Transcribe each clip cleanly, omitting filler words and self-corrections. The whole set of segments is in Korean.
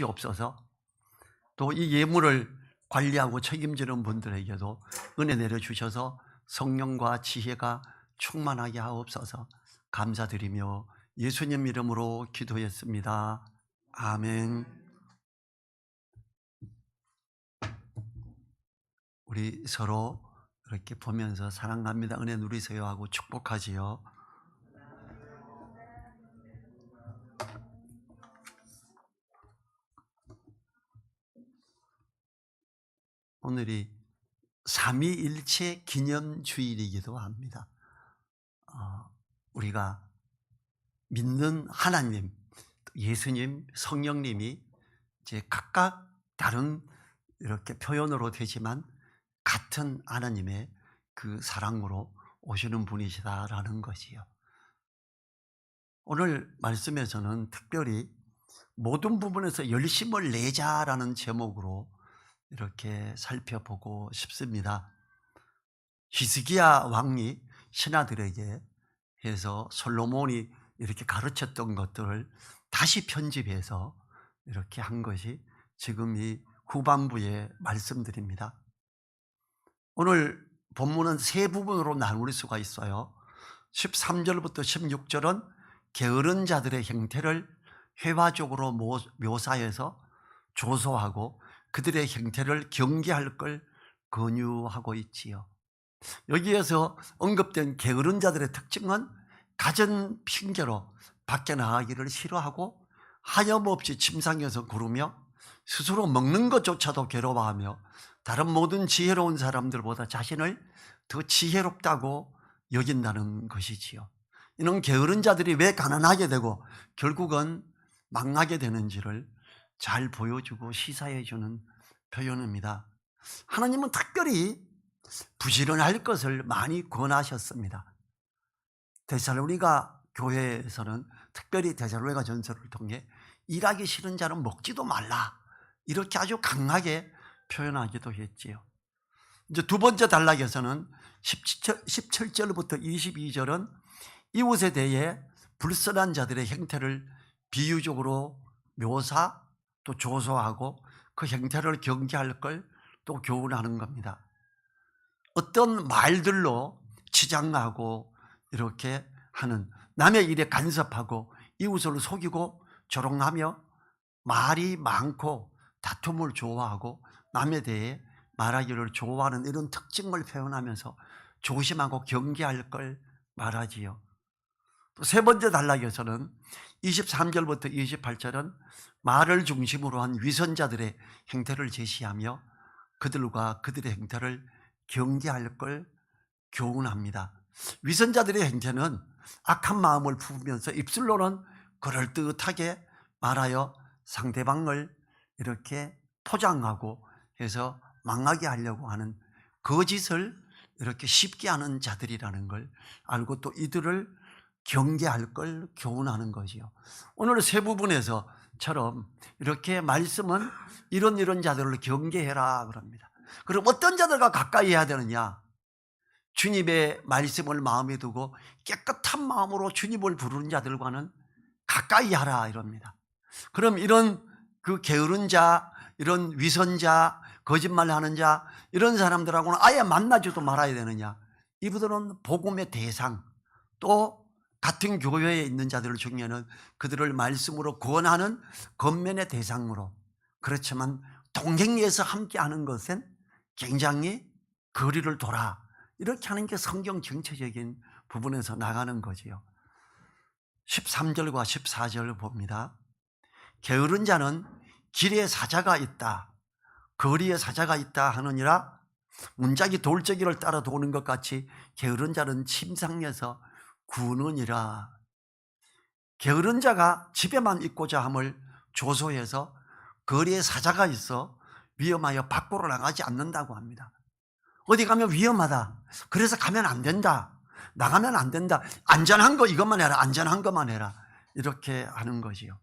없어서 또 이 예물을 관리하고 책임지는 분들에게도 은혜 내려주셔서 성령과 지혜가 충만하게 하옵소서. 감사드리며 예수님 이름으로 기도했습니다. 아멘. 우리 서로 이렇게 보면서 사랑합니다, 은혜 누리세요 하고 축복하지요. 오늘이 삼위일체 기념주일이기도 합니다. 우리가 믿는 하나님, 예수님, 성령님이 이제 각각 다른 이렇게 표현으로 되지만 같은 하나님의 그 사랑으로 오시는 분이시다라는 것이요. 오늘 말씀에서는 특별히 모든 부분에서 열심을 내자라는 제목으로 이렇게 살펴보고 싶습니다. 히스기야 왕이 신하들에게 해서 솔로몬이 이렇게 가르쳤던 것들을 다시 편집해서 이렇게 한 것이 지금 이 후반부의 말씀들입니다. 오늘 본문은 세 부분으로 나눌 수가 있어요. 13절부터 16절은 게으른 자들의 형태를 회화적으로 묘사해서 조소하고 그들의 형태를 경계할 걸 권유하고 있지요. 여기에서 언급된 게으른 자들의 특징은 갖은 핑계로 밖에 나가기를 싫어하고 하염없이 침상에서 구르며 스스로 먹는 것조차도 괴로워하며 다른 모든 지혜로운 사람들보다 자신을 더 지혜롭다고 여긴다는 것이지요. 이는 게으른 자들이 왜 가난하게 되고 결국은 망하게 되는지를 잘 보여주고 시사해 주는 표현입니다. 하나님은 특별히 부지런할 것을 많이 권하셨습니다. 데살로니가 교회에서는 특별히 데살로니가 전서를 통해 일하기 싫은 자는 먹지도 말라, 이렇게 아주 강하게 표현하기도 했지요. 이제 두 번째 단락에서는 17절부터 22절은 이웃에 대해 불선한 자들의 형태를 비유적으로 묘사 또 조소하고 그 형태를 경계할 걸 또 교훈하는 겁니다. 어떤 말들로 치장하고 이렇게 하는, 남의 일에 간섭하고 이웃을 속이고 조롱하며 말이 많고 다툼을 좋아하고 남에 대해 말하기를 좋아하는 이런 특징을 표현하면서 조심하고 경계할 걸 말하지요. 또 세 번째 단락에서는 23절부터 28절은 말을 중심으로 한 위선자들의 형태를 제시하며 그들과 그들의 형태를 경계할 걸 교훈합니다. 위선자들의 형태는 악한 마음을 품으면서 입술로는 그럴듯하게 말하여 상대방을 이렇게 포장하고 해서 망하게 하려고 하는 거짓을 이렇게 쉽게 하는 자들이라는 걸 알고 또 이들을 경계할 걸 교훈하는 거지요. 오늘 세 부분에서처럼 이렇게 말씀은 이런 자들을 경계해라 그럽니다. 그럼 어떤 자들과 가까이 해야 되느냐? 주님의 말씀을 마음에 두고 깨끗한 마음으로 주님을 부르는 자들과는 가까이 하라 이럽니다. 그럼 이런 그 게으른 자, 이런 위선자, 거짓말하는 자, 이런 사람들하고는 아예 만나지도 말아야 되느냐? 이분들은 복음의 대상, 또 같은 교회에 있는 자들 중에는 그들을 말씀으로 구원하는 권면의 대상으로, 그렇지만 동행해서 함께하는 것은 굉장히 거리를 돌아, 이렇게 하는 게 성경 정체적인 부분에서 나가는 거지요. 13절과 14절 봅니다. 게으른 자는 길에 사자가 있다, 거리에 사자가 있다 하느니라. 문짝이 돌적이를 따라 도는 것 같이 게으른 자는 침상에서 구느니라. 게으른 자가 집에만 있고자 함을 조소해서 거리에 사자가 있어 위험하여 밖으로 나가지 않는다고 합니다. 어디 가면 위험하다, 그래서 가면 안 된다, 나가면 안 된다, 안전한 거 이것만 해라, 안전한 것만 해라, 이렇게 하는 것이요.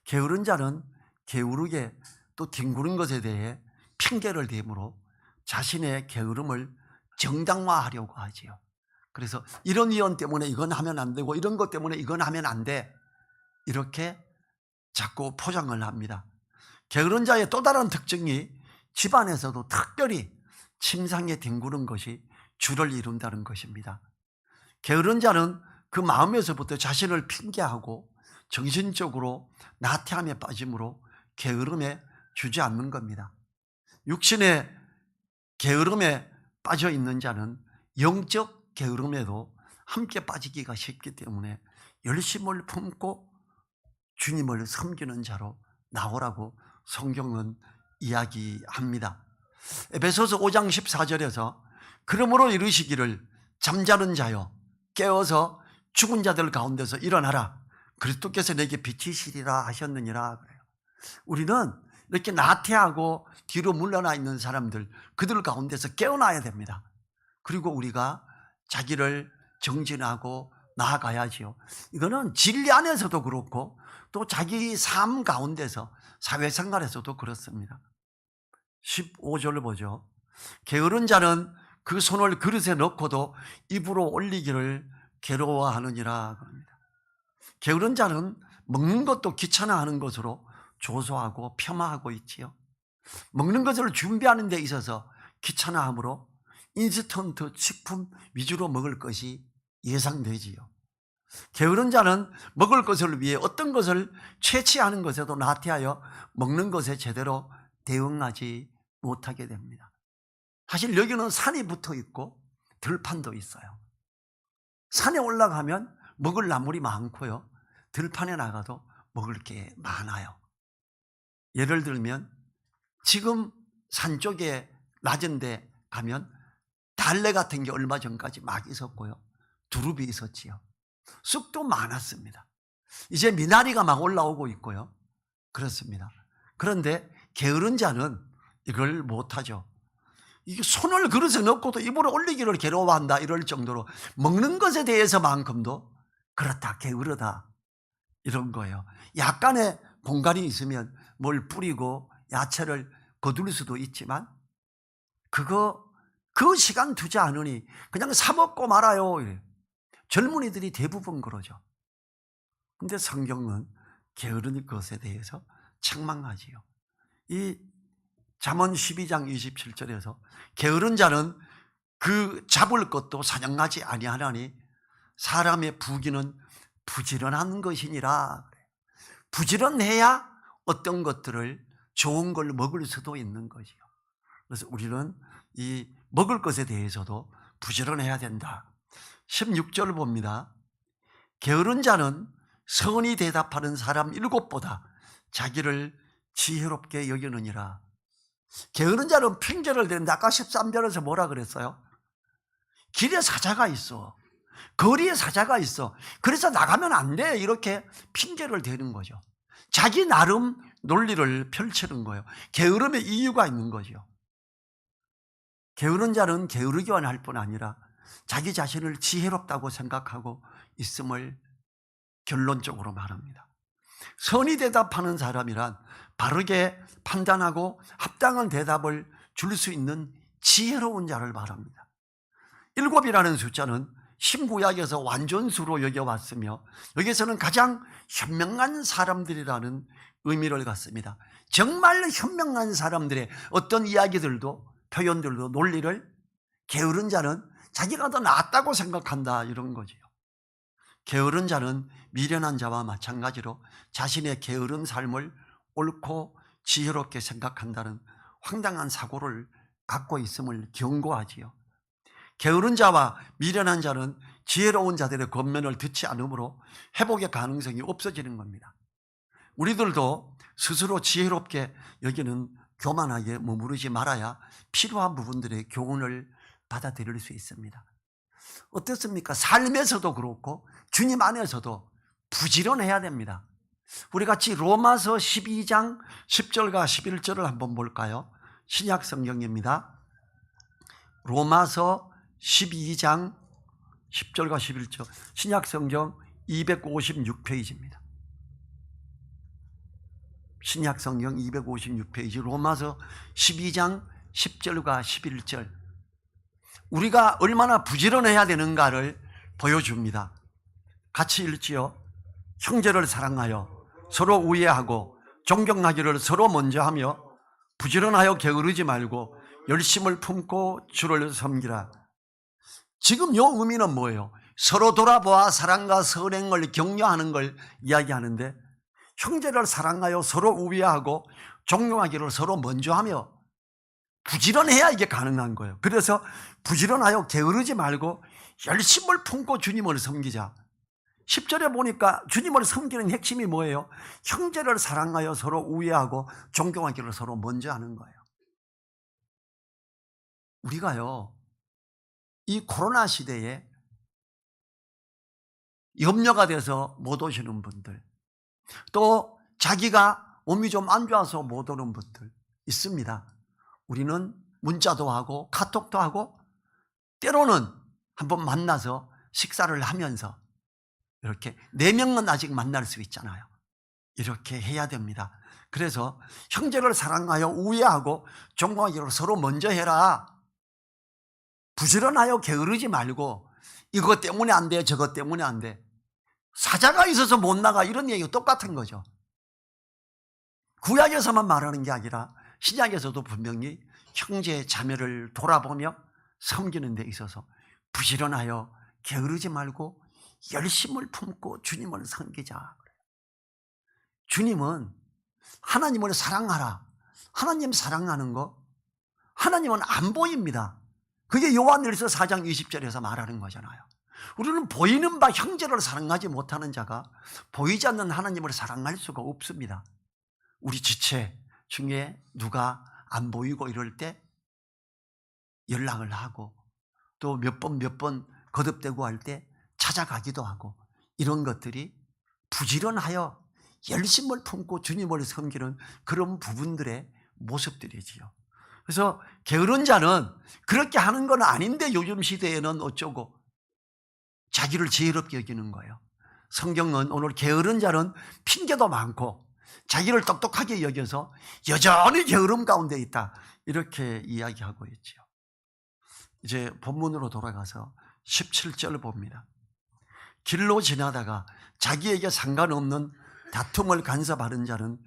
게으른 자는 게으르게 또 뒹구는 것에 대해 핑계를 대므로 자신의 게으름을 정당화하려고 하지요. 그래서 이런 이유 때문에 이건 하면 안 되고 이런 것 때문에 이건 하면 안 돼, 이렇게 자꾸 포장을 합니다. 게으른 자의 또 다른 특징이 집안에서도 특별히 침상에 뒹구는 것이 주를 이룬다는 것입니다. 게으른 자는 그 마음에서부터 자신을 핑계하고 정신적으로 나태함에 빠짐으로 게으름에 주저앉는 겁니다. 육신의 게으름에 빠져 있는 자는 영적 게으름에도 함께 빠지기가 쉽기 때문에 열심을 품고 주님을 섬기는 자로 나오라고 성경은 이야기합니다. 에베소서 5장 14절에서 그러므로 이르시기를 잠자는 자여 깨어서 죽은 자들 가운데서 일어나라 그리스도께서 내게 빛이시리라 하셨느니라 그래요. 우리는 이렇게 나태하고 뒤로 물러나 있는 사람들, 그들 가운데서 깨어나야 됩니다. 그리고 우리가 자기를 정진하고 나아가야지요. 이거는 진리 안에서도 그렇고 또 자기 삶 가운데서 사회생활에서도 그렇습니다. 15절을 보죠. 게으른 자는 그 손을 그릇에 넣고도 입으로 올리기를 괴로워하느니라 그럽니다. 게으른 자는 먹는 것도 귀찮아하는 것으로 조소하고 폄하하고 있지요. 먹는 것을 준비하는 데 있어서 귀찮아함으로 인스턴트 식품 위주로 먹을 것이 예상되지요. 게으른 자는 먹을 것을 위해 어떤 것을 채취하는 것에도 나태하여 먹는 것에 제대로 대응하지 못하게 됩니다. 사실 여기는 산이 붙어 있고 들판도 있어요. 산에 올라가면 먹을 나물이 많고요. 들판에 나가도 먹을 게 많아요. 예를 들면 지금 산 쪽에 낮은 데 가면 달래 같은 게 얼마 전까지 막 있었고요. 두릅이 있었지요. 쑥도 많았습니다. 이제 미나리가 막 올라오고 있고요. 그렇습니다. 그런데 게으른 자는 이걸 못하죠. 이게 손을 그릇에 넣고도 입으로 올리기를 괴로워한다 이럴 정도로 먹는 것에 대해서만큼도 그렇다, 게으르다 이런 거예요. 약간의 공간이 있으면 뭘 뿌리고 야채를 거둘 수도 있지만 그 시간 두지 않으니 그냥 사 먹고 말아요. 젊은이들이 대부분 그러죠. 근데 성경은 게으른 것에 대해서 책망하지요. 이 잠언 12장 27절에서 게으른 자는 그 잡을 것도 사냥하지 아니하나니 사람의 부귀는 부지런한 것이니라. 부지런해야 어떤 것들을 좋은 걸 먹을 수도 있는 거지요. 그래서 우리는 이 먹을 것에 대해서도 부지런해야 된다. 16절을 봅니다. 게으른 자는 선히 대답하는 사람 7보다 자기를 지혜롭게 여기느니라. 게으른 자는 핑계를 대는데 아까 13절에서 뭐라 그랬어요? 길에 사자가 있어. 거리에 사자가 있어. 그래서 나가면 안 돼. 이렇게 핑계를 대는 거죠. 자기 나름 논리를 펼치는 거예요. 게으름의 이유가 있는 거죠. 게으른 자는 게으르기만 할 뿐 아니라 자기 자신을 지혜롭다고 생각하고 있음을 결론적으로 말합니다. 선히 대답하는 사람이란 바르게 판단하고 합당한 대답을 줄 수 있는 지혜로운 자를 말합니다. 7이라는 숫자는 신구약에서 완전수로 여겨왔으며 여기서는 가장 현명한 사람들이라는 의미를 갖습니다. 정말 현명한 사람들의 어떤 이야기들도 표현들도 논리를 게으른 자는 자기가 더 낫다고 생각한다 이런 거지요. 게으른 자는 미련한 자와 마찬가지로 자신의 게으른 삶을 옳고 지혜롭게 생각한다는 황당한 사고를 갖고 있음을 경고하지요. 게으른 자와 미련한 자는 지혜로운 자들의 권면을 듣지 않으므로 회복의 가능성이 없어지는 겁니다. 우리들도 스스로 지혜롭게 여기는 교만하게 머무르지 말아야 필요한 부분들의 교훈을 받아들일 수 있습니다. 어떻습니까? 삶에서도 그렇고 주님 안에서도 부지런해야 됩니다. 우리 같이 로마서 12장 10절과 11절을 한번 볼까요? 신약 성경입니다. 로마서 12장 10절과 11절 신약 성경 256페이지입니다. 신약 성경 256페이지 로마서 12장 10절과 11절 우리가 얼마나 부지런해야 되는가를 보여줍니다. 같이 읽지요. 형제를 사랑하여 서로 우애하고 존경하기를 서로 먼저 하며 부지런하여 게으르지 말고 열심을 품고 주를 섬기라. 지금 요 의미는 뭐예요? 서로 돌아보아 사랑과 선행을 격려하는 걸 이야기하는데, 형제를 사랑하여 서로 우애하고 존경하기를 서로 먼저 하며 부지런해야 이게 가능한 거예요. 그래서 부지런하여 게으르지 말고 열심을 품고 주님을 섬기자. 10절에 보니까 주님을 섬기는 핵심이 뭐예요? 형제를 사랑하여 서로 우애하고 존경하기를 서로 먼저 하는 거예요. 우리가요, 이 코로나 시대에 염려가 돼서 못 오시는 분들, 또 자기가 몸이 좀 안 좋아서 못 오는 분들 있습니다. 우리는 문자도 하고 카톡도 하고 때로는 한번 만나서 식사를 하면서 이렇게 4명은 아직 만날 수 있잖아요. 이렇게 해야 됩니다. 그래서 형제를 사랑하여 우애하고 존경하기를 서로 먼저 해라. 부지런하여 게으르지 말고 이것 때문에 안 돼, 저것 때문에 안 돼. 사자가 있어서 못 나가, 이런 얘기가 똑같은 거죠. 구약에서만 말하는 게 아니라 신약에서도 분명히 형제 자매를 돌아보며 섬기는 데 있어서 부지런하여 게으르지 말고 열심을 품고 주님을 섬기자. 주님은 하나님을 사랑하라. 하나님 사랑하는 거, 하나님은 안 보입니다. 그게 요한일서 4장 20절에서 말하는 거잖아요. 우리는 보이는 바 형제를 사랑하지 못하는 자가 보이지 않는 하나님을 사랑할 수가 없습니다. 우리 지체 중에 누가 안 보이고 이럴 때 연락을 하고, 또 몇 번 거듭되고 할 때 찾아가기도 하고, 이런 것들이 부지런하여 열심을 품고 주님을 섬기는 그런 부분들의 모습들이지요. 그래서 게으른 자는 그렇게 하는 건 아닌데 요즘 시대에는 어쩌고 자기를 지혜롭게 여기는 거예요. 성경은 오늘 게으른 자는 핑계도 많고 자기를 똑똑하게 여겨서 여전히 게으름 가운데 있다, 이렇게 이야기하고 있죠. 이제 본문으로 돌아가서 17절 봅니다. 길로 지나다가 자기에게 상관없는 다툼을 간섭하는 자는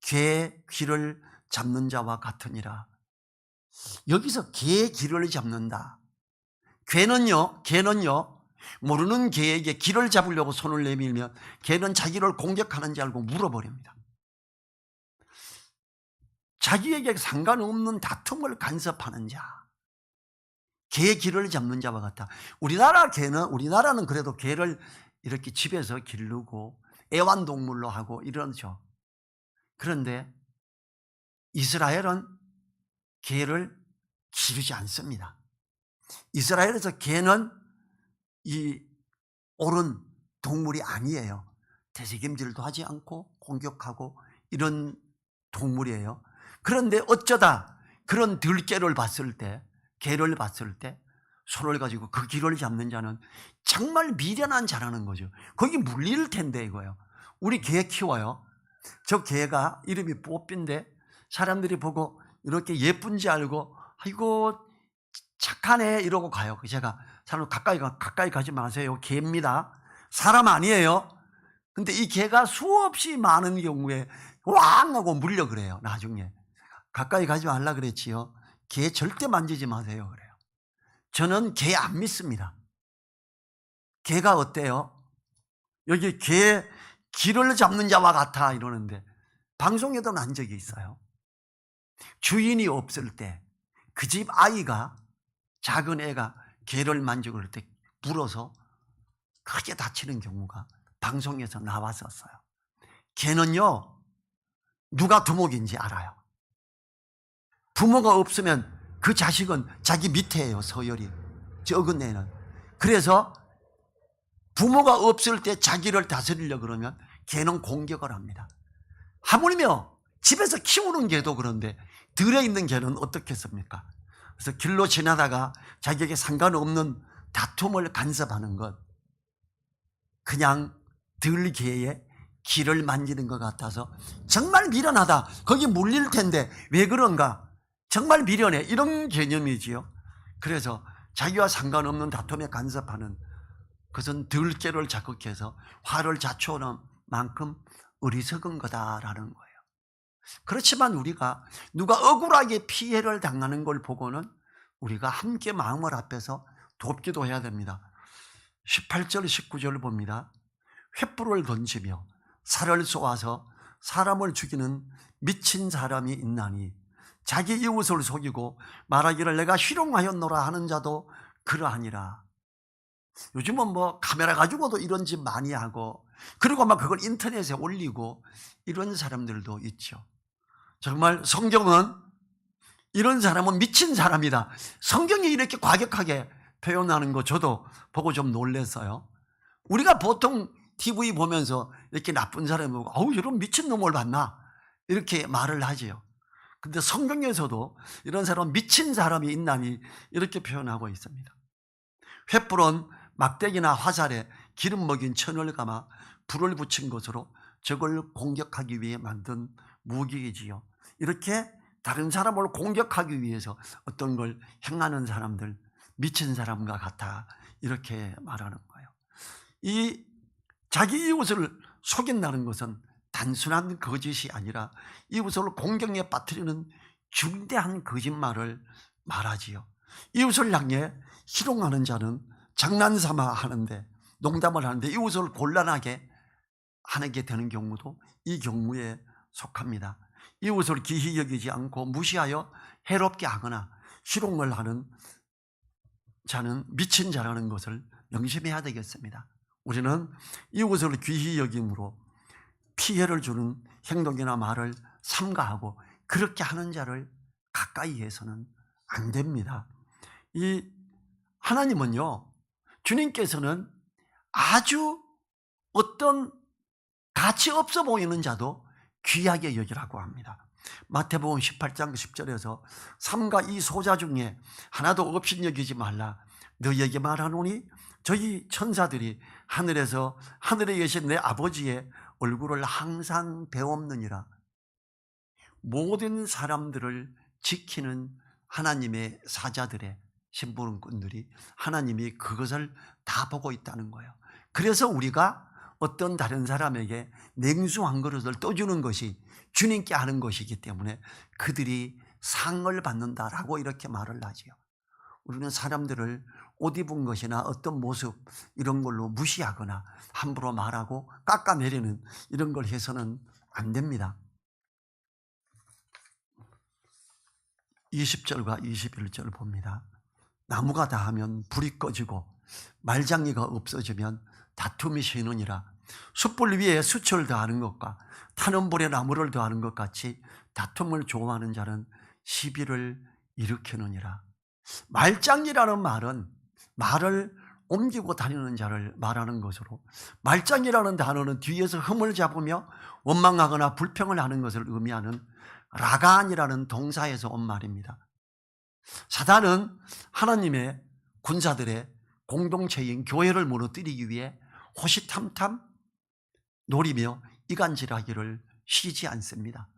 개의 귀를 잡는 자와 같으니라. 여기서 개의 귀를 잡는다. 개는요 모르는 개에게 귀를 잡으려고 손을 내밀면 개는 자기를 공격하는 줄 알고 물어버립니다. 자기에게 상관없는 다툼을 간섭하는 자, 개의 귀를 잡는 자와 같다. 우리나라는 그래도 개를 이렇게 집에서 기르고 애완동물로 하고 이러죠. 그런데 이스라엘은 개를 기르지 않습니다. 이스라엘에서 개는 이 옳은 동물이 아니에요. 되새김질도 하지 않고 공격하고 이런 동물이에요. 그런데 어쩌다 그런 들개를 봤을 때, 개를 봤을 때 손을 가지고 그 귀를 잡는 자는 정말 미련한 자라는 거죠. 거기 물릴 텐데 이거요. 우리 개 키워요. 저 개가 이름이 뽀삐인데 사람들이 보고 이렇게 예쁜지 알고 아이고 착하네 이러고 가요. 제가 사람 가까이 가지 마세요. 개입니다. 사람 아니에요. 근데 이 개가 수없이 많은 경우에 왕 하고 물려 그래요. 나중에 가까이 가지 말라 그랬지요. 개 절대 만지지 마세요 그래요. 저는 개 안 믿습니다. 개가 어때요? 여기 개 귀를 잡는 자와 같아 이러는데 방송에도 난 적이 있어요. 주인이 없을 때 그 집 아이가, 작은 애가 개를 만지고 그럴 때 물어서 크게 다치는 경우가 방송에서 나왔었어요. 개는요 누가 두목인지 알아요. 부모가 없으면 그 자식은 자기 밑에예요. 서열이 적은 애는. 그래서 부모가 없을 때 자기를 다스리려고 그러면 개는 공격을 합니다. 하물며 집에서 키우는 개도 그런데 들에 있는 개는 어떻겠습니까? 그래서 길로 지나다가 자기에게 상관없는 다툼을 간섭하는 것, 그냥 들개의 귀를 만지는 것 같아서 정말 미련하다, 거기 물릴 텐데 왜 그런가, 정말 미련해, 이런 개념이지요. 그래서 자기와 상관없는 다툼에 간섭하는 그것은 들개를 자극해서 화를 자초하는 만큼 어리석은 거다라는 거예요. 그렇지만 우리가 누가 억울하게 피해를 당하는 걸 보고는 우리가 함께 마음을 합해서 돕기도 해야 됩니다. 18절 19절을 봅니다. 횃불을 던지며 살을 쏘아서 사람을 죽이는 미친 사람이 있나니 자기 이웃을 속이고 말하기를 내가 희롱하였노라 하는 자도 그러하니라. 요즘은 뭐 카메라 가지고도 이런 짓 많이 하고, 그리고 막 그걸 인터넷에 올리고 이런 사람들도 있죠. 정말 성경은 이런 사람은 미친 사람이다, 성경이 이렇게 과격하게 표현하는 거 저도 보고 좀 놀랐어요. 우리가 보통 TV 보면서 이렇게 나쁜 사람을 보고 아우 이런 미친놈을 봤나 이렇게 말을 하지요. 근데 성경에서도 이런 사람 미친 사람이 있나니 이렇게 표현하고 있습니다. 횃불은 막대기나 화살에 기름 먹인 천을 감아 불을 붙인 것으로 적을 공격하기 위해 만든 무기이지요. 이렇게 다른 사람을 공격하기 위해서 어떤 걸 행하는 사람들, 미친 사람과 같아 이렇게 말하는 거예요. 이 자기 이웃을 속인다는 것은 단순한 거짓이 아니라 이웃을 공경에 빠뜨리는 중대한 거짓말을 말하지요. 이웃을 향해 희롱하는 자는 장난삼아 하는데, 농담을 하는데 이웃을 곤란하게 하게 되는 경우도 이 경우에 속합니다. 이웃을 기히 여기지 않고 무시하여 해롭게 하거나 희롱을 하는 자는 미친 자라는 것을 명심해야 되겠습니다. 우리는 이웃을 귀히 여김으로 피해를 주는 행동이나 말을 삼가하고 그렇게 하는 자를 가까이 해서는 안 됩니다. 이 하나님은요, 주님께서는 아주 어떤 가치 없어 보이는 자도 귀하게 여기라고 합니다. 마태복음 18장 10절에서 삼가 이 소자 중에 하나도 없이 여기지 말라. 너희에게 말하노니 저희 천사들이 하늘에서 하늘에 계신 내 아버지의 얼굴을 항상 배옵느니라. 모든 사람들을 지키는 하나님의 사자들의 심부름꾼들이 하나님이 그것을 다 보고 있다는 거예요. 그래서 우리가 어떤 다른 사람에게 냉수 한 그릇을 떠주는 것이 주님께 하는 것이기 때문에 그들이 상을 받는다라고 이렇게 말을 하지요. 우리는 사람들을 옷 입은 것이나 어떤 모습 이런 걸로 무시하거나 함부로 말하고 깎아내리는 이런 걸 해서는 안 됩니다. 20절과 21절 봅니다. 나무가 다하면 불이 꺼지고 말장이가 없어지면 다툼이 쉬느니라. 숯불 위에 수초를 더하는 것과 타는 불에 나무를 더하는 것 같이 다툼을 좋아하는 자는 시비를 일으키느니라. 말장이라는 말은 말을 옮기고 다니는 자를 말하는 것으로, 말장이라는 단어는 뒤에서 흠을 잡으며 원망하거나 불평을 하는 것을 의미하는 라간이라는 동사에서 온 말입니다. 사단은 하나님의 군사들의 공동체인 교회를 무너뜨리기 위해 호시탐탐 노리며 이간질하기를 쉬지 않습니다.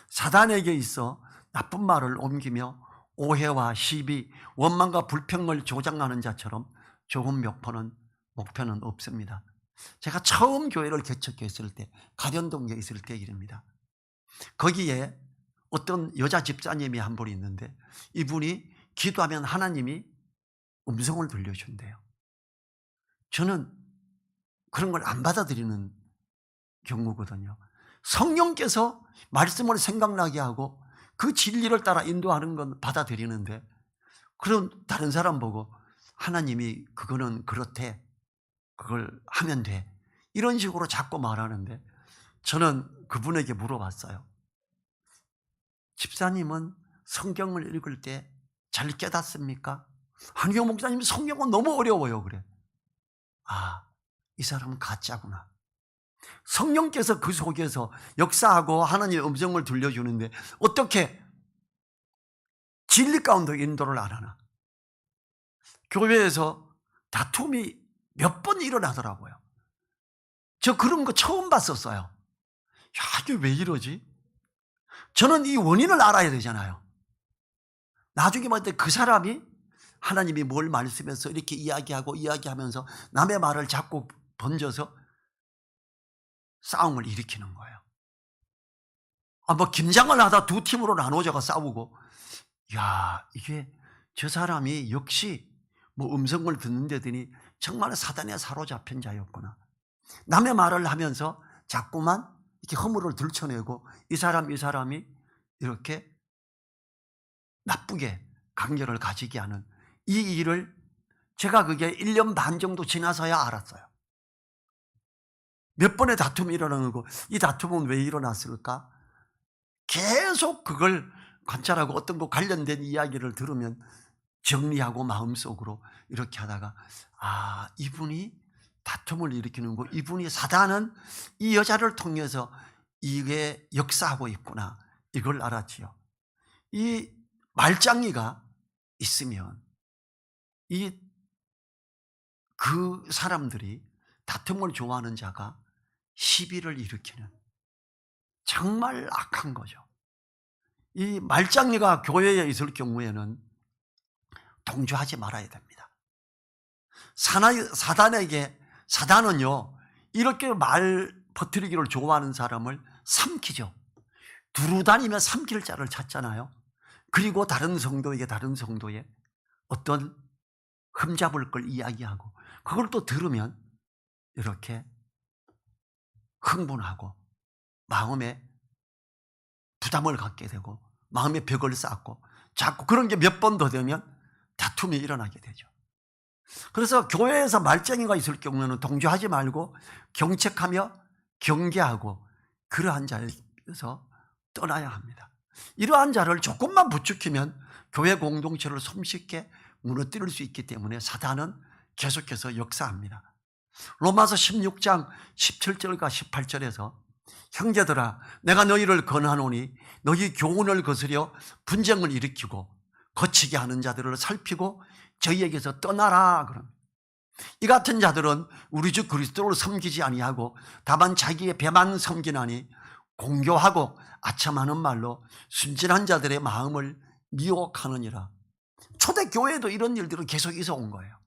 사단에게 있어 나쁜 말을 옮기며 오해와 시비, 원망과 불평을 조장하는 자처럼 좋은 목표는 없습니다. 제가 처음 교회를 개척했을 때, 가련동에 있을 때 일입니다. 거기에 어떤 여자 집사님이 한 분이 있는데 이분이 기도하면 하나님이 음성을 들려준대요. 저는 그런 걸 안 받아들이는 경우거든요. 성령께서 말씀을 생각나게 하고 그 진리를 따라 인도하는 건 받아들이는데, 그런 다른 사람 보고 하나님이 그거는 그렇대, 그걸 하면 돼, 이런 식으로 자꾸 말하는데, 저는 그분에게 물어봤어요. 집사님은 성경을 읽을 때 잘 깨닫습니까? 한경 목사님 성경은 너무 어려워요. 그래. 아, 이 사람은 가짜구나. 성령께서 그 속에서 역사하고 하나님의 음성을 들려주는데 어떻게 진리 가운데 인도를 안 하나? 교회에서 다툼이 몇 번 일어나더라고요. 저 그런 거 처음 봤었어요. 야, 이게 왜 이러지? 저는 이 원인을 알아야 되잖아요. 나중에 볼 때 그 사람이 하나님이 뭘 말씀해서 이렇게 이야기하면서 남의 말을 자꾸 번져서 싸움을 일으키는 거예요. 뭐 김장을 하다 두 팀으로 나눠져가 싸우고, 야, 이게 저 사람이 역시 뭐 음성을 듣는다더니 정말 사단에 사로잡힌 자였구나. 남의 말을 하면서 자꾸만 이렇게 허물을 들춰내고 이 사람이 이렇게 나쁘게 관계를 가지게 하는 이 일을 제가 그게 1년 반 정도 지나서야 알았어요. 몇 번의 다툼이 일어나고 이 다툼은 왜 일어났을까? 계속 그걸 관찰하고 어떤 거 관련된 이야기를 들으면 정리하고 마음속으로 이렇게 하다가, 아, 이분이 다툼을 일으키는 거, 이분이 사단은 이 여자를 통해서 이게 역사하고 있구나, 이걸 알았지요. 이 말장이가 있으면 그 사람들이, 다툼을 좋아하는 자가 시비를 일으키는 정말 악한 거죠. 이 말장이가 교회에 있을 경우에는 동조하지 말아야 됩니다. 사단은요, 이렇게 말 퍼뜨리기를 좋아하는 사람을 삼키죠. 두루 다니며 삼킬 자를 찾잖아요. 그리고 다른 성도에게 어떤 흠잡을 걸 이야기하고, 그걸 또 들으면 이렇게 흥분하고 마음에 부담을 갖게 되고 마음에 벽을 쌓고, 자꾸 그런 게 몇 번 더 되면 다툼이 일어나게 되죠. 그래서 교회에서 말쟁이가 있을 경우에는 동조하지 말고 경책하며 경계하고 그러한 자에서 떠나야 합니다. 이러한 자를 조금만 부추기면 교회 공동체를 손쉽게 무너뜨릴 수 있기 때문에 사단은 계속해서 역사합니다. 로마서 16장 17절과 18절에서 형제들아, 내가 너희를 권하노니 너희 교훈을 거스려 분쟁을 일으키고 거치게 하는 자들을 살피고 저희에게서 떠나라. 그럽니다. 이 같은 자들은 우리 주 그리스도를 섬기지 아니하고 다만 자기의 배만 섬기나니 공교하고 아첨하는 말로 순진한 자들의 마음을 미혹하느니라. 초대교회에도 이런 일들은 계속 있어 온 거예요.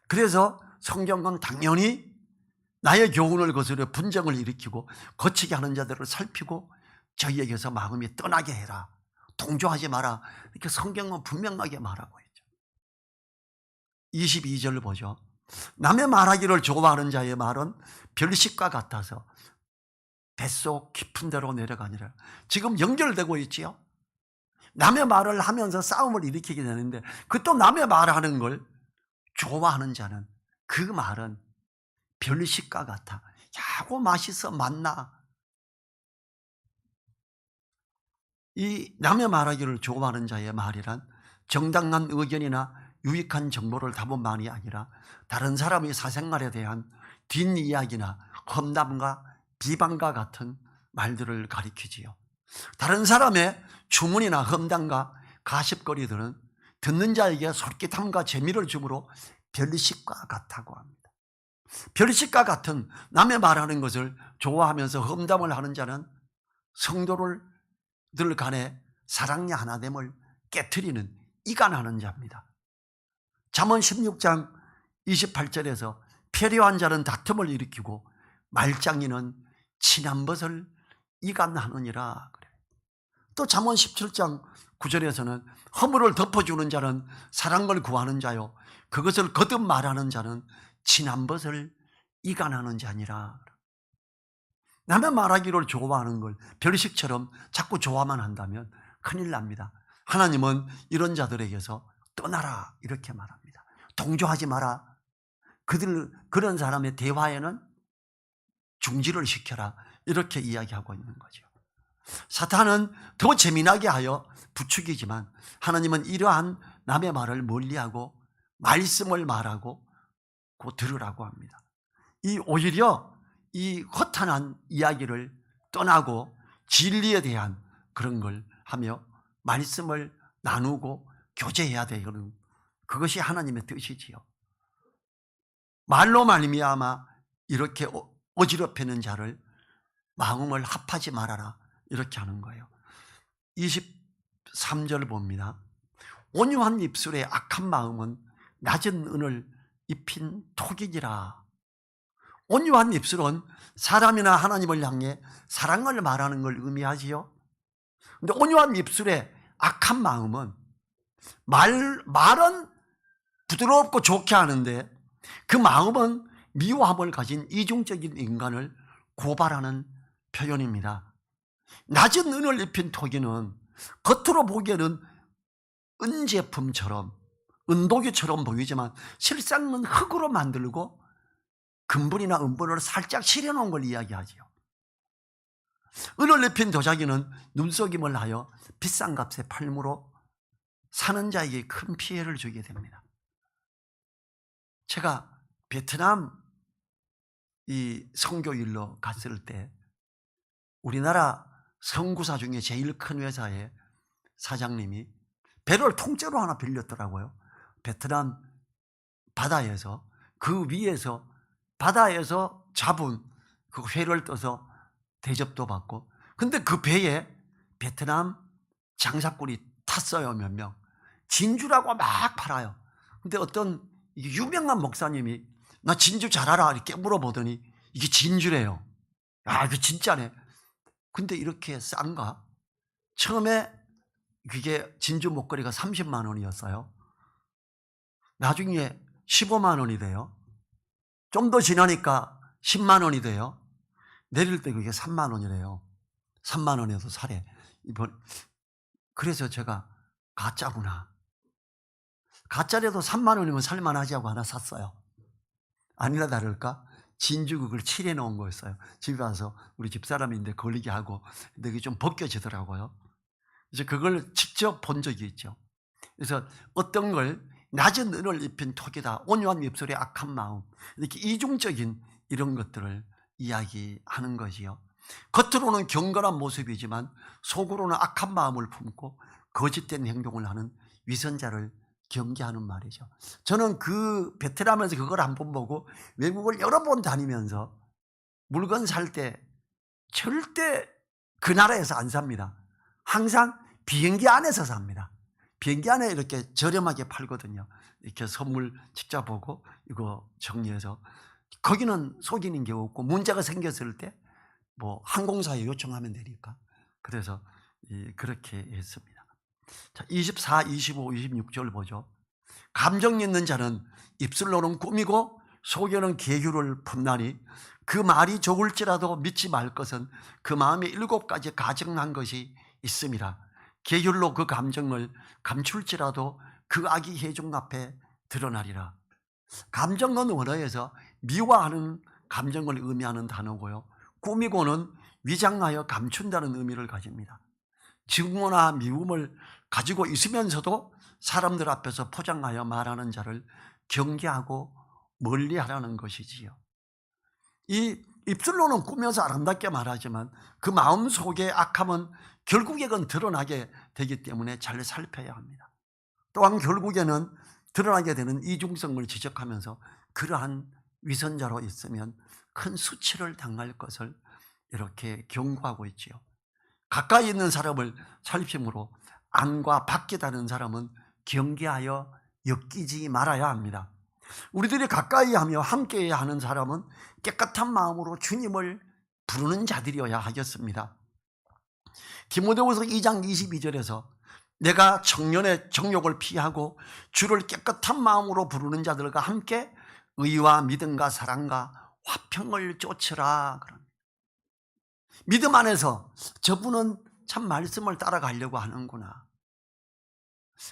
그래서 성경은 당연히 나의 교훈을 거스려 분쟁을 일으키고 거치게 하는 자들을 살피고 저희에게서 마음이 떠나게 해라, 동조하지 마라, 이렇게 성경은 분명하게 말하고 있죠. 22절 보죠. 남의 말하기를 좋아하는 자의 말은 별식과 같아서 뱃속 깊은 데로 내려가니라. 지금 연결되고 있지요. 남의 말을 하면서 싸움을 일으키게 되는데, 그 또 남의 말하는 걸 좋아하는 자는 그 말은 별식과 같아. 야고 맛있어, 맞나? 이 남의 말하기를 좋아하는 자의 말이란 정당한 의견이나 유익한 정보를 담은 말이 아니라 다른 사람의 사생활에 대한 뒷이야기나 험담과 비방과 같은 말들을 가리키지요. 다른 사람의 주문이나 험담과 가십거리들은 듣는 자에게 솔깃함과 재미를 주므로 별식과 같다고 합니다. 별식과 같은 남의 말하는 것을 좋아하면서 험담을 하는 자는 성도들 간의 사랑의 하나됨을 깨트리는 이간하는 자입니다. 잠언 16장 28절에서 패려한 자는 다툼을 일으키고 말장이는 친한 것을 이간하느니라. 또 잠언 17장 9절에서는 허물을 덮어주는 자는 사랑을 구하는 자요 그것을 거듭 말하는 자는 친한 것을 이간하는 자니라. 남의 말하기를 좋아하는 걸 별식처럼 자꾸 좋아만 한다면 큰일 납니다. 하나님은 이런 자들에게서 떠나라 이렇게 말합니다. 동조하지 마라. 그런 사람의 대화에는 중지를 시켜라 이렇게 이야기하고 있는 거죠. 사탄은 더 재미나게 하여 부추기지만 하나님은 이러한 남의 말을 멀리하고 말씀을 말하고 곧 들으라고 합니다. 오히려 이 허탄한 이야기를 떠나고 진리에 대한 그런 걸 하며 말씀을 나누고 교제해야 되는, 그것이 하나님의 뜻이지요. 말로 말미암아 이렇게 어지럽히는 자를 마음을 합하지 말아라 이렇게 하는 거예요. 23절 봅니다. 온유한 입술에 악한 마음은 낮은 은을 입힌 톡이니라. 온유한 입술은 사람이나 하나님을 향해 사랑을 말하는 걸 의미하지요. 근데 온유한 입술의 악한 마음은 말은 부드럽고 좋게 하는데 그 마음은 미워함을 가진 이중적인 인간을 고발하는 표현입니다. 낮은 은을 입힌 토기는 겉으로 보기에는 은제품처럼 은도기처럼 보이지만 실상은 흙으로 만들고 금분이나 은분을 살짝 칠해놓은 걸 이야기하지요. 은을 입힌 도자기는 눈속임을 하여 비싼 값에 팔므로 사는 자에게 큰 피해를 주게 됩니다. 제가 베트남 이 선교일로 갔을 때 우리나라 선구사 중에 제일 큰 회사의 사장님이 배를 통째로 하나 빌렸더라고요. 베트남 바다에서 그 위에서 바다에서 잡은 그 회를 떠서 대접도 받고, 근데 그 배에 베트남 장사꾼이 탔어요. 몇 명. 진주라고 막 팔아요. 근데 어떤 유명한 목사님이 나 진주 잘 알아 이렇게 물어보더니 이게 진주래요. 아, 이거 진짜네. 근데 이렇게 싼가? 처음에 그게 진주 목걸이가 30만 원이었어요. 나중에 15만 원이 돼요. 좀 더 지나니까 10만 원이 돼요. 내릴 때 그게 3만 원이래요. 3만 원에서 사래. 그래서 제가 가짜구나. 가짜라도 3만 원이면 살만하지 하고 하나 샀어요. 아니라 다를까? 진주 그걸 칠해 놓은 거였어요. 집에 와서 우리 집사람인데 걸리게 하고, 근데 그게 좀 벗겨지더라고요. 그래서 그걸 직접 본 적이 있죠. 그래서 어떤 걸 낮은 은을 입힌 토기다, 온유한 입술의 악한 마음, 이렇게 이중적인 이런 것들을 이야기하는 것이요. 겉으로는 경건한 모습이지만 속으로는 악한 마음을 품고 거짓된 행동을 하는 위선자를 경계하는 말이죠. 저는 그 베트남에서 그걸 한 번 보고 외국을 여러 번 다니면서 물건 살 때 절대 그 나라에서 안 삽니다. 항상 비행기 안에서 삽니다. 비행기 안에 이렇게 저렴하게 팔거든요. 이렇게 선물 직접 보고 이거 정리해서. 거기는 속이는 게 없고 문제가 생겼을 때 뭐 항공사에 요청하면 되니까. 그래서 그렇게 했습니다. 자, 24, 25, 26절 보죠. 감정 있는 자는 입술로는 꾸미고 속에는 계율을 품나니 그 말이 좋을지라도 믿지 말 것은 그 마음에 7가지 가증한 것이 있음이라. 계율로 그 감정을 감출지라도 그 악이 회중 앞에 드러나리라. 감정은 원어에서 미워하는 감정을 의미하는 단어고요. 꾸미고는 위장하여 감춘다는 의미를 가집니다. 증오나 미움을 가지고 있으면서도 사람들 앞에서 포장하여 말하는 자를 경계하고 멀리하라는 것이지요. 이 입술로는 꾸며서 아름답게 말하지만 그 마음 속의 악함은 결국에는 드러나게 되기 때문에 잘 살펴야 합니다. 또한 결국에는 드러나게 되는 이중성을 지적하면서 그러한 위선자로 있으면 큰 수치를 당할 것을 이렇게 경고하고 있지요. 가까이 있는 사람을 살핌으로 안과 밖에 다른 사람은 경계하여 엮이지 말아야 합니다. 우리들이 가까이 하며 함께해야 하는 사람은 깨끗한 마음으로 주님을 부르는 자들이어야 하겠습니다. 디모데후서 2장 22절에서 내가 청년의 정욕을 피하고 주를 깨끗한 마음으로 부르는 자들과 함께 의와 믿음과 사랑과 화평을 쫓으라. 믿음 안에서 저분은 참 말씀을 따라가려고 하는구나.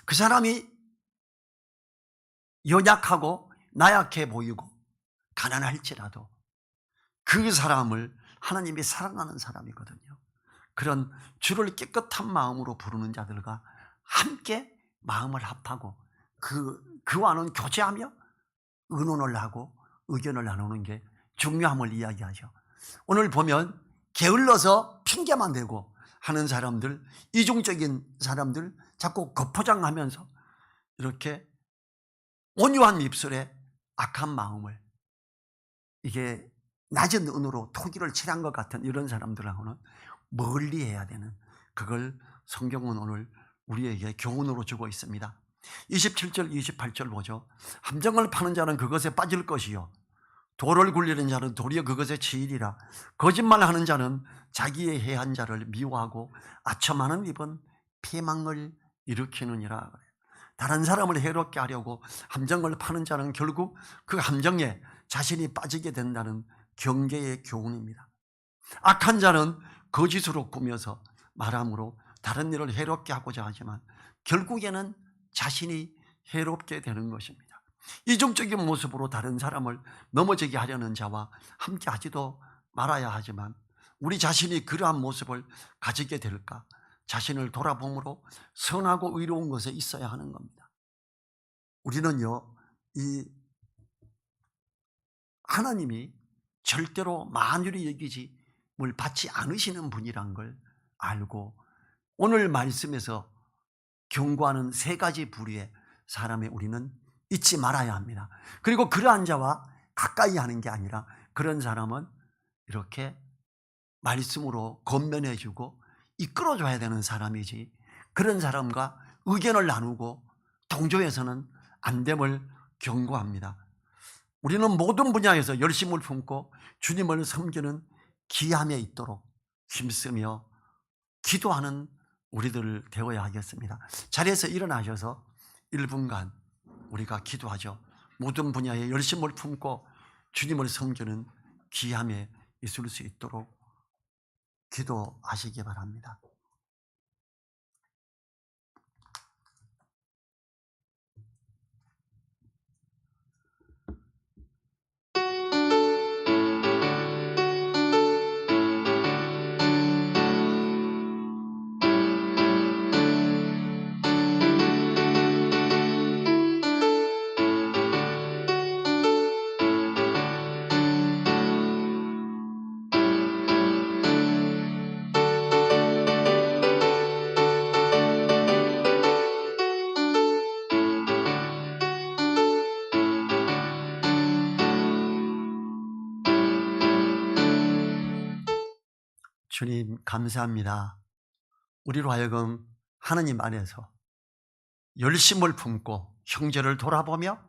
그 사람이 연약하고 나약해 보이고 가난할지라도 그 사람을 하나님이 사랑하는 사람이거든요. 그런 주를 깨끗한 마음으로 부르는 자들과 함께 마음을 합하고 그와는 교제하며 의논을 하고 의견을 나누는 게 중요함을 이야기하죠. 오늘 보면 게을러서 핑계만 대고 하는 사람들, 이중적인 사람들 자꾸 겉포장하면서 이렇게 온유한 입술에 악한 마음을, 이게 낮은 은으로 토기를 칠한 것 같은 이런 사람들하고는 멀리해야 되는, 그걸 성경은 오늘 우리에게 교훈으로 주고 있습니다. 27절 28절 보죠. 함정을 파는 자는 그것에 빠질 것이요 돌을 굴리는 자는 도리어 그것에 치이리라. 거짓말하는 자는 자기의 해한 자를 미워하고 아첨하는 입은 패망을 일으키느니라. 다른 사람을 해롭게 하려고 함정을 파는 자는 결국 그 함정에 자신이 빠지게 된다는 경계의 교훈입니다. 악한 자는 거짓으로 꾸며서 말함으로 다른 일을 해롭게 하고자 하지만 결국에는 자신이 해롭게 되는 것입니다. 이중적인 모습으로 다른 사람을 넘어지게 하려는 자와 함께 하지도 말아야 하지만 우리 자신이 그러한 모습을 가지게 될까? 자신을 돌아봄으로 선하고 의로운 것에 있어야 하는 겁니다. 우리는요, 이 하나님이 절대로 만유리 여기짐을 받지 않으시는 분이란 걸 알고 오늘 말씀에서 경고하는 세 가지 부류의 사람에 우리는 잊지 말아야 합니다. 그리고 그러한 자와 가까이 하는 게 아니라 그런 사람은 이렇게 말씀으로 건면해주고 이끌어줘야 되는 사람이지, 그런 사람과 의견을 나누고 동조해서는 안 됨을 경고합니다. 우리는 모든 분야에서 열심을 품고 주님을 섬기는 기함에 있도록 힘쓰며 기도하는 우리들 되어야 하겠습니다. 자리에서 일어나셔서 1분간 우리가 기도하죠. 모든 분야에 열심을 품고 주님을 섬기는 기함에 있을 수 있도록 기도하시기 바랍니다. 주님 감사합니다. 우리로 하여금 하나님 안에서 열심을 품고 형제를 돌아보며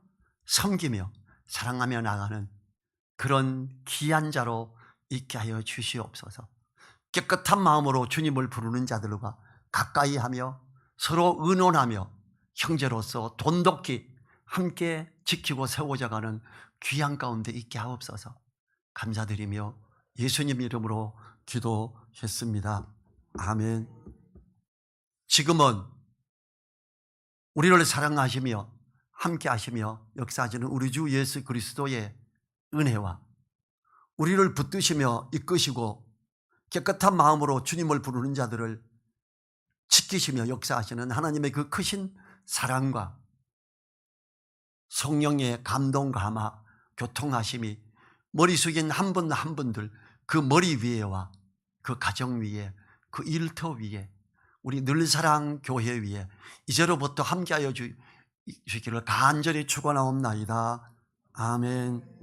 섬기며 사랑하며 나가는 그런 귀한 자로 있게 하여 주시옵소서. 깨끗한 마음으로 주님을 부르는 자들과 가까이 하며 서로 의논하며 형제로서 돈독히 함께 지키고 세워져가는 귀한 가운데 있게 하옵소서. 감사드리며 예수님 이름으로 기도했습니다. 아멘. 지금은 우리를 사랑하시며 함께 하시며 역사하시는 우리 주 예수 그리스도의 은혜와 우리를 붙드시며 이끄시고 깨끗한 마음으로 주님을 부르는 자들을 지키시며 역사하시는 하나님의 그 크신 사랑과 성령의 감동 감화 교통하심이 머리 숙인 한 분 한 분들 그 머리 위에와 그 가정 위에 그 일터 위에 우리 늘사랑 교회 위에 이제로부터 함께하여 주시기를 간절히 축원하옵나이다. 아멘.